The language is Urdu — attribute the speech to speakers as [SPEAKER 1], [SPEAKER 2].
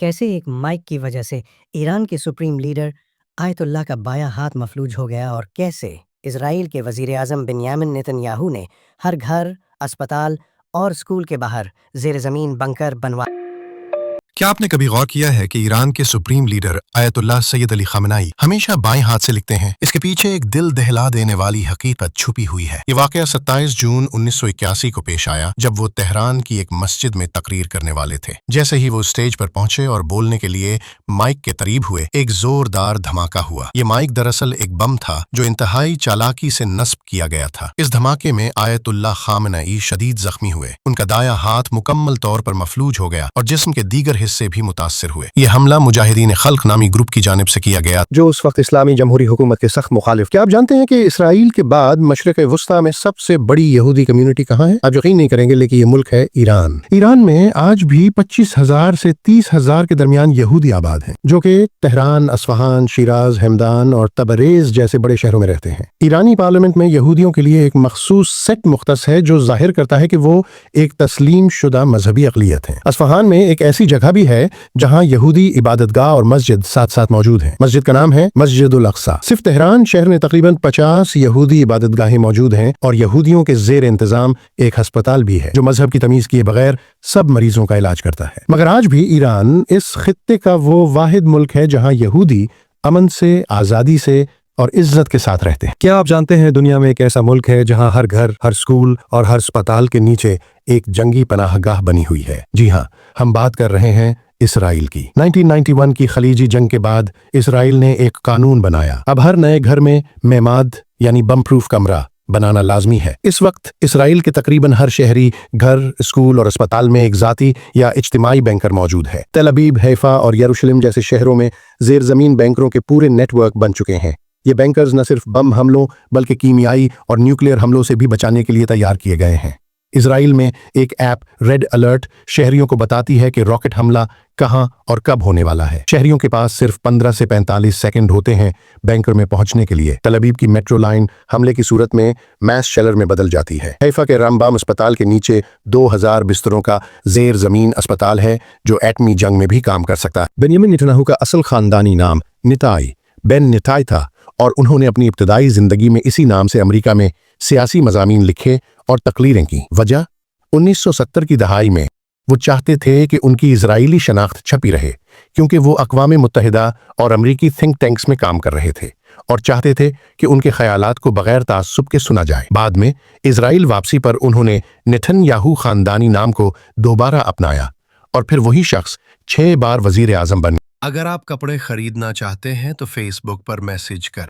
[SPEAKER 1] کیسے ایک مائک کی وجہ سے ایران کے سپریم لیڈر آیت اللہ کا بایاں ہاتھ مفلوج ہو گیا، اور کیسے اسرائیل کے وزیر اعظم بنیامن نیتن یاہو نے ہر گھر، اسپتال اور اسکول کے باہر زیر زمین بنکر بنوا۔
[SPEAKER 2] کیا آپ نے کبھی غور کیا ہے کہ ایران کے سپریم لیڈر آیت اللہ سید علی خامنائی ہمیشہ بائیں ہاتھ سے لکھتے ہیں؟ اس کے پیچھے ایک دل دہلا دینے والی حقیقت چھپی ہوئی ہے۔ یہ واقعہ 27 جون 1981 کو پیش آیا، جب وہ تہران کی ایک مسجد میں تقریر کرنے والے تھے۔ جیسے ہی وہ اسٹیج پر پہنچے اور بولنے کے لیے مائک کے قریب ہوئے، ایک زوردار دھماکہ ہوا۔ یہ مائک دراصل ایک بم تھا جو انتہائی چالاکی سے نصب کیا گیا تھا۔ اس دھماکے میں آیت اللہ خامنائی شدید زخمی ہوئے، ان کا دایاں ہاتھ مکمل طور پر مفلوج ہو گیا اور جسم کے دیگر حصے بھی متاثر ہوئے۔ یہ حملہ مجاہدین خلق نامی گروپ کی جانب سے کیا گیا،
[SPEAKER 3] جو اس وقت اسلامی جمہوری حکومت کے سخت مخالف۔ کیا آپ جانتے ہیں کہ اسرائیل کے بعد مشرق وسطیٰ میں سب سے بڑی یہودی کمیونٹی کہاں ہے؟ آپ یقین نہیں کریں گے، لیکن یہ ملک ہے ایران۔ ایران میں آج بھی 25,000 سے 30,000 کے درمیان یہودی آباد ہیں، جو کہ تہران، اصفہان، شیراز، ہمدان اور تبریز جیسے بڑے شہروں میں رہتے ہیں۔ ایرانی پارلیمنٹ میں یہودیوں کے لیے ایک مخصوص سیٹ مختص ہے جو ظاہر کرتا ہے کہ وہ ایک تسلیم شدہ مذہبی اقلیت ہے۔ اصفہان میں ایک ایسی جگہ بھی ہے جہاں یہودی عبادت گاہ اور مسجد ساتھ ساتھ موجود ہیں۔ مسجد کا نام ہے مسجد الاقصی۔ صرف تہران شہر میں تقریباً 50 یہودی عبادت گاہیں موجود ہیں، اور یہودیوں کے زیر انتظام ایک ہسپتال بھی ہے جو مذہب کی تمیز کیے بغیر سب مریضوں کا علاج کرتا ہے۔ مگر آج بھی ایران اس خطے کا وہ واحد ملک ہے جہاں یہودی امن سے، آزادی سے اور عزت کے ساتھ رہتے ہیں۔ کیا آپ جانتے ہیں دنیا میں ایک ایسا ملک ہے جہاں ہر گھر، ہر اسکول اور ہر اسپتال کے نیچے ایک جنگی پناہ گاہ بنی ہوئی ہے؟ جی ہاں، ہم بات کر رہے ہیں اسرائیل کی۔ 1991 کی خلیجی جنگ کے بعد اسرائیل نے ایک قانون بنایا، اب ہر نئے گھر میں مہماد یعنی بم پروف کمرہ بنانا لازمی ہے۔ اس وقت اسرائیل کے تقریباً ہر شہری گھر، اسکول اور اسپتال میں ایک ذاتی یا اجتماعی بینکر موجود ہے۔ تل ابیب، حیفا اور یروشلم جیسے شہروں میں زیر زمین بینکروں کے پورے نیٹ ورک بن چکے ہیں۔ یہ بینکرز نہ صرف بم حملوں بلکہ کیمیائی اور نیوکلیئر حملوں سے بھی بچانے کے لیے تیار کیے گئے ہیں۔ اسرائیل میں ایک ایپ ریڈ الرٹ شہریوں کو بتاتی ہے کہ راکٹ حملہ کہاں اور کب ہونے والا ہے۔ شہریوں کے پاس صرف 15 سے 45 سیکنڈ ہوتے ہیں بینکر میں پہنچنے کے لیے۔ تل ابیب کی میٹرو لائن حملے کی صورت میں میس شیلر میں بدل جاتی ہے۔ حیفا کے رامبام اسپتال کے نیچے 2000 بستروں کا زیر زمین اسپتال ہے جو ایٹمی جنگ میں بھی کام کر سکتا ہے۔ بنیامن نیتن کا اصل خاندانی نام نیتائی بن نیتائی تھا، اور انہوں نے اپنی ابتدائی زندگی میں اسی نام سے امریکہ میں سیاسی مضامین لکھے اور تقریریں کی۔ وجہ 1970 کی دہائی میں وہ چاہتے تھے کہ ان کی اسرائیلی شناخت چھپی رہے، کیونکہ وہ اقوام متحدہ اور امریکی تھنک ٹینکس میں کام کر رہے تھے اور چاہتے تھے کہ ان کے خیالات کو بغیر تعصب کے سنا جائے۔ بعد میں اسرائیل واپسی پر انہوں نے نیتن یاہو خاندانی نام کو دوبارہ اپنایا، اور پھر وہی شخص 6 بار وزیر اعظم بن گیا۔
[SPEAKER 2] اگر آپ کپڑے خریدنا چاہتے ہیں تو فیس بک پر میسج کر